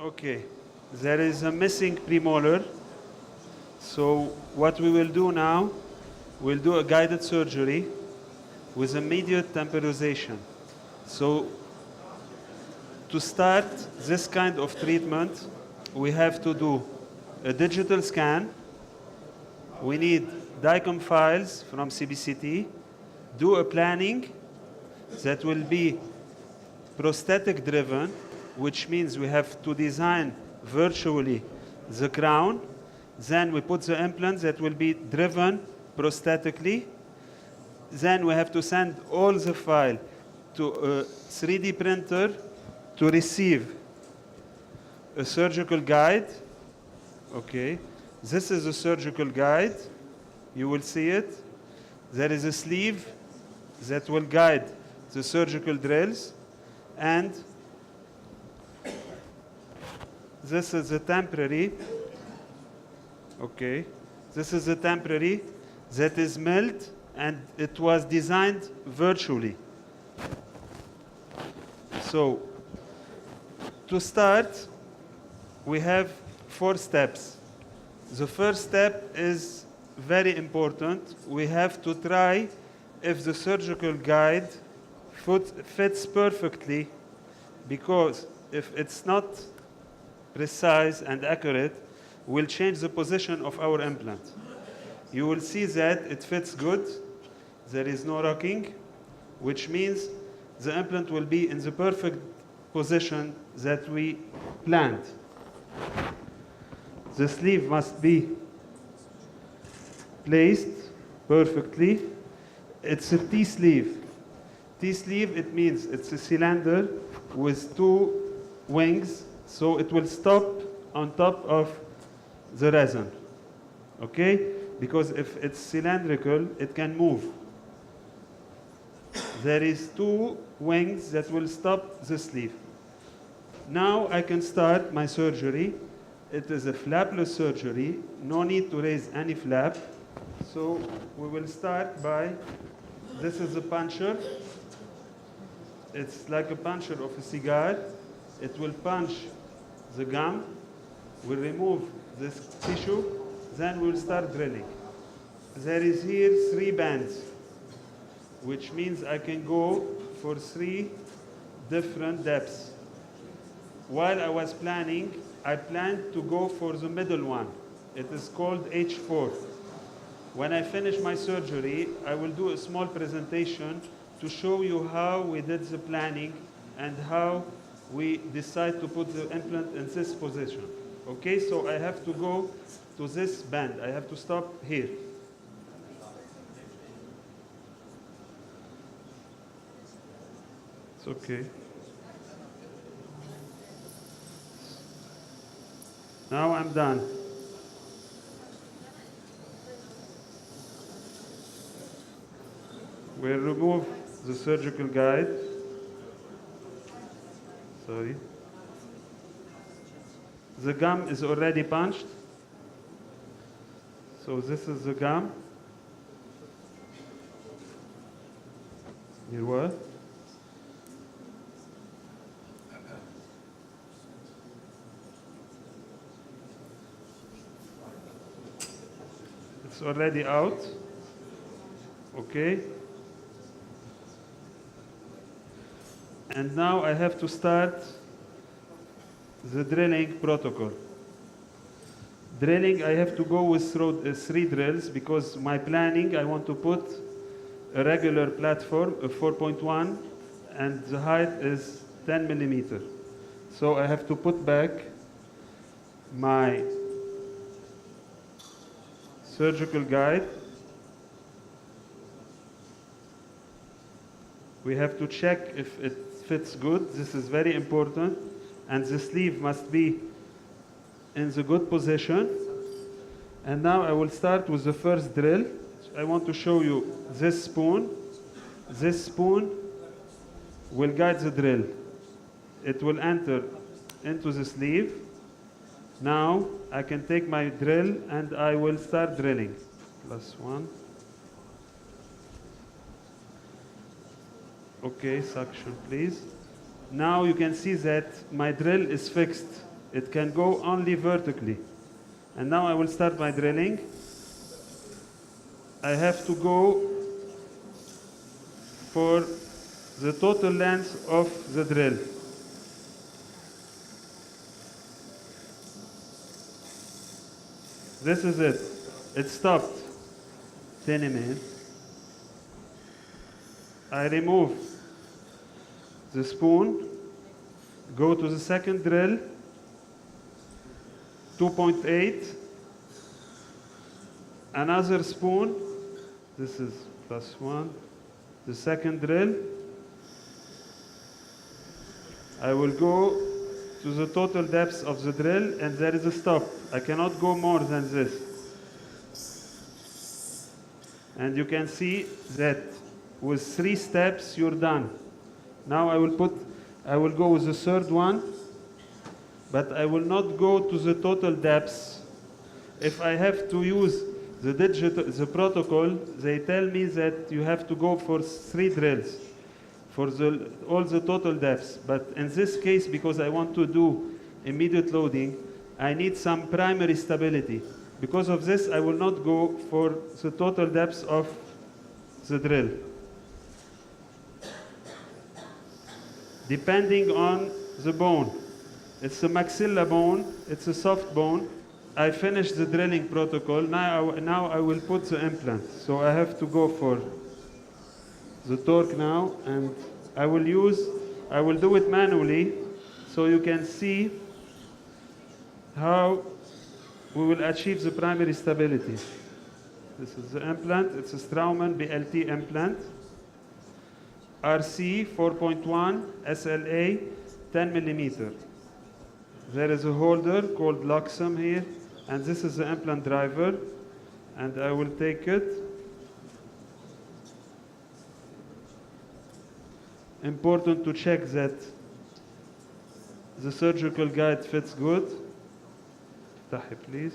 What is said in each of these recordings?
Okay, there is a missing premolar. So what we will do now, we'll do a guided surgery with immediate temporization. So to start this kind of treatment, we have to do a digital scan. We need DICOM files from CBCT, do a planning that will be prosthetic driven, which means we have to design virtually the crown. Then we put the implants that will be driven prosthetically. Then we have to send all the file to a 3D printer to receive a surgical guide. Okay, this is a surgical guide. You will see it. There is a sleeve that will guide the surgical drills. And this is a temporary. Okay, this is a temporary that is milled and it was designed virtually. So to start, we have 4 steps. The first step is very important. We have to try if the surgical guide fits perfectly, because if it's not precise and accurate, we'll change the position of our implant. You will see that it fits good. There is no rocking, which means the implant will be in the perfect position that we planned. The sleeve must be placed perfectly. It's a T-sleeve. T-sleeve, it means it's a cylinder with 2 wings, so it will stop on top of the resin. Okay? Because if it's cylindrical, it can move. There is 2 wings that will stop the sleeve. Now I can start my surgery. It is a flapless surgery, no need to raise any flap. So we will start by, this is a puncher. It's like a puncher of a cigar. It will punch the gum. We'll remove this tissue, then we'll start drilling. There is here 3 bands, which means I can go for 3 different depths. While I was planning, I planned to go for the middle one. It is called H4. When I finish my surgery, I will do a small presentation to show you how we did the planning and how we decide to put the implant in this position. Okay, so I have to go to this band. I have to stop here. It's okay. Now I'm done. We'll remove the surgical guide. Sorry. The gum is already punched. So this is the gum. Here what? It's already out. Okay. And now I have to start the drilling protocol. Drilling, I have to go with 3 drills because my planning, I want to put a regular platform, a 4.1, and the height is 10 millimeter. So I have to put back my surgical guide. We have to check if it fits good. This is very important. And the sleeve must be in the good position. And now I will start with the first drill. I want to show you this spoon. This spoon will guide the drill. It will enter into the sleeve. Now I can take my drill and I will start drilling. +1. Okay, suction please. Now you can see that my drill is fixed It can go only vertically. And now I will start my drilling. I have to go for the total length of the drill. This is it. It stopped. تاني. I remove the spoon, go to the second drill, 2.8, another spoon, this is +1, the second drill. I will go to the total depth of the drill and there is a stop. I cannot go more than this. And you can see that with 3 steps you're done. Now I will go with the third one, but I will not go to the total depth. If I have to use the protocol, they tell me that you have to go for 3 drills for all the total depths. But in this case, because I want to do immediate loading, I need some primary stability. Because of this, I will not go for the total depth of the drill. Depending on the bone. It's a maxilla bone, it's a soft bone. I finished the drilling protocol, now I will put the implant. So I have to go for the torque now, and I will do it manually so you can see how we will achieve the primary stability. This is the implant, it's a Straumann BLT implant. RC 4.1, SLA 10 millimeter. There is a holder called Loxam here, and this is the implant driver, and I will take it. Important to check that the surgical guide fits good. Please.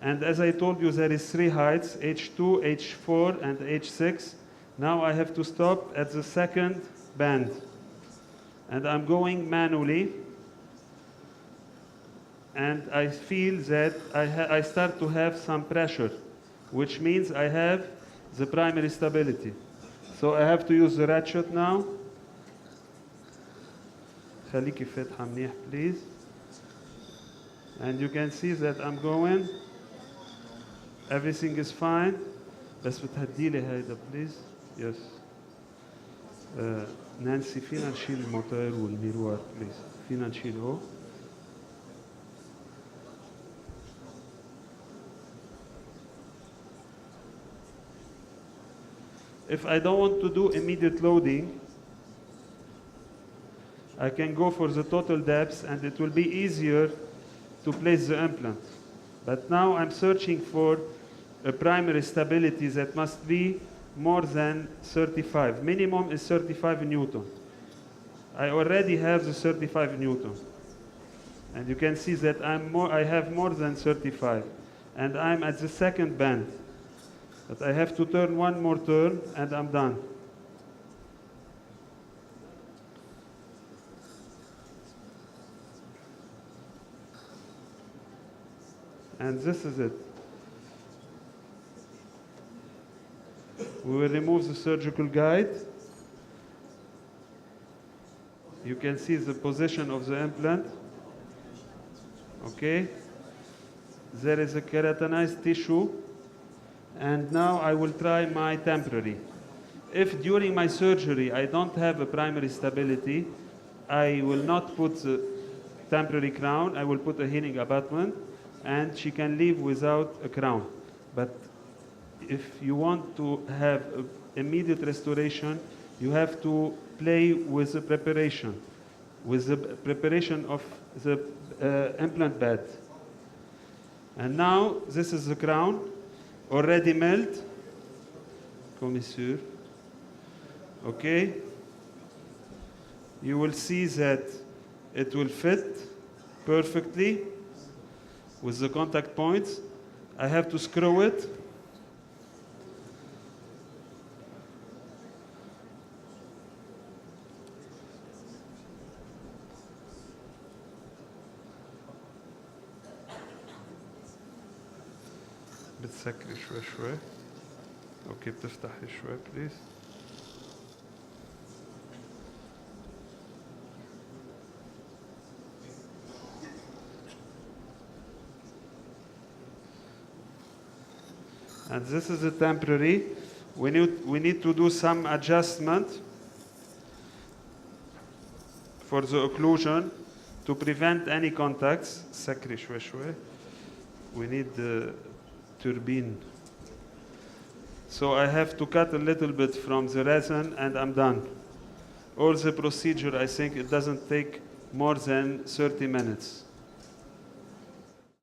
And as I told you, there is 3 heights, H2, H4, and H6. Now I have to stop at the second band. And I'm going manually. And I feel that I start to have some pressure, which means I have the primary stability. So I have to use the ratchet now. خليكي فاتحة منيح, please. And you can see that I'm going. Everything is fine. بس بتهدي لي هيدا, please. Yes. نانسي, فينا نشيل الموتور والميروار, please. فينا نشيله. If I don't want to do immediate loading, I can go for the total depth and it will be easier to place the implant. But now I'm searching for a primary stability that must be more than 35. Minimum is 35 Newton. I already have the 35 Newton. And you can see that I have more than 35. And I'm at the second band. But I have to turn one more turn and I'm done. And this is it. We will remove the surgical guide. You can see the position of the implant. Okay. There is a keratinized tissue. And now I will try my temporary. If during my surgery I don't have a primary stability, I will not put the temporary crown. I will put a healing abutment, and she can leave without a crown. But if you want to have immediate restoration, you have to play with the preparation of the implant bed. And now this is the crown, already milled, comme sûr. Okay? You will see that it will fit perfectly with the contact points. I have to screw it. سكري شوي. اوكي بتفتحي شوي بليز. And this is a temporary. We need to do some adjustment for the occlusion to prevent any contacts. سكري شوي. We need the turbine. So I have to cut a little bit from the resin and I'm done. All the procedure, I think it doesn't take more than 30 minutes.